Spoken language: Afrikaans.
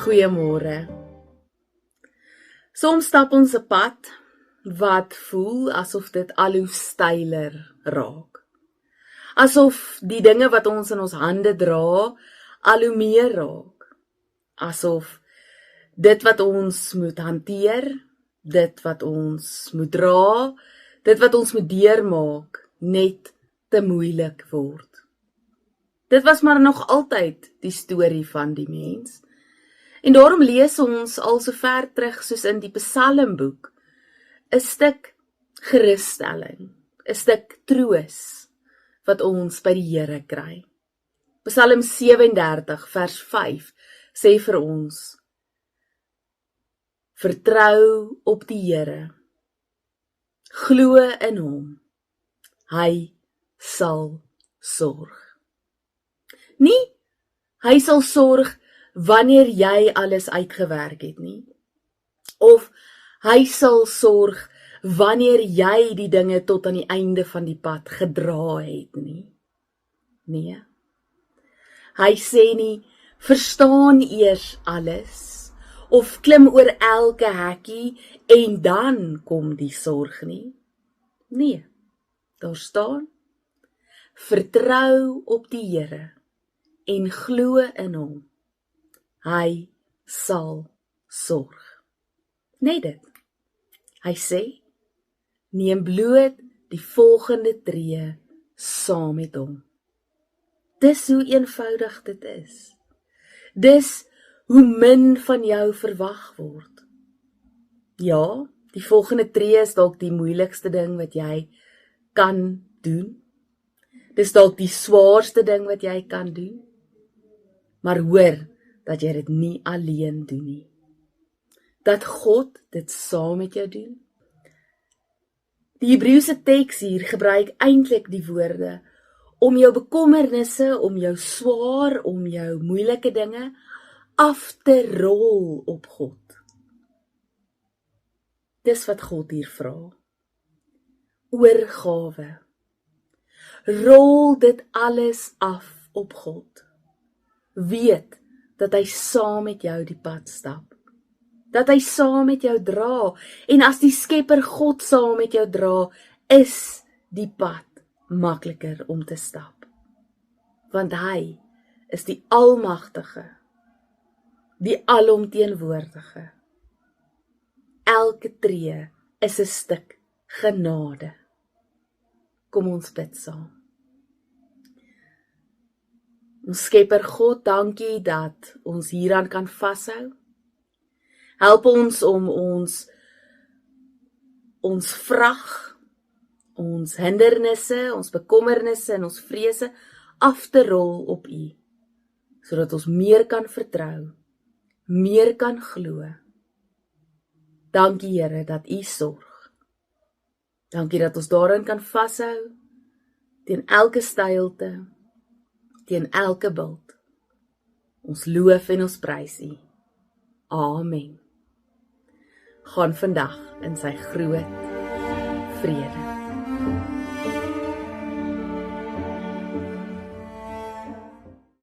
Goeiemôre. Soms stap ons 'n pad wat voel asof dit al hoe steiler raak. Asof die dinge wat ons in ons hande dra al hoe meer raak. Asof dit wat ons moet hanteer, dit wat ons moet dra, dit wat ons moet deurmaak, net te moeilik word. Dit was maar nog altyd die storie van die mens. En daarom lees ons al so ver terug soos in die Psalmboek 'n stuk gerusstelling, 'n stuk troos wat ons by die Here kry. Psalm 37 vers 5 sê vir ons: Vertrou op die Here, glo in hom, hy sal sorg. Nie, hy sal sorg wanneer jy alles uitgewerk het nie. Of hy sal sorg wanneer jy die dinge tot aan die einde van die pad gedra het nie. Nee. Hy sê nie, verstaan eers alles, of klim oor elke hekkie en dan kom die sorg nie. Nee, daar staan, vertrou op die Here en glo in hom. Hy sal sorg. Net dit. Hy sê, neem bloot die volgende tree saam met hom. Dis hoe eenvoudig dit is. Dis hoe min van jou verwag word. Ja, die volgende tree is dalk die moeilikste ding wat jy kan doen. Dis dalk die swaarste ding wat jy kan doen. Maar hoor, dat jy dit nie alleen doen nie. Dat God dit saam met jou doen. Die Hebreëse teks hier gebruik eintlik die woorde om jou bekommernisse, om jou swaar, om jou moeilike dinge af te rol op God. Dis wat God hier vra. Oorgawe. Rol dit alles af op God. Weet dat hy saam met jou die pad stap. Dat hy saam met jou dra. En as die Skepper God saam met jou dra, is die pad makliker om te stap. Want hy is die Almagtige, die Alomteenwoordige. Elke tree is 'n stuk genade. Kom ons bid saam. Ons Skepper God, dankie dat ons hieraan kan vashou. Help ons om ons vrag, ons hindernisse, ons bekommernisse en ons vrese af te rol op U, sodat ons meer kan vertrou, meer kan glo. Dankie Here dat U sorg. Dankie dat ons daarin kan vashou, teen elke steilte, teen elke bult. Ons loof en ons prys U. Amen. Gaan vandag in sy groot vrede.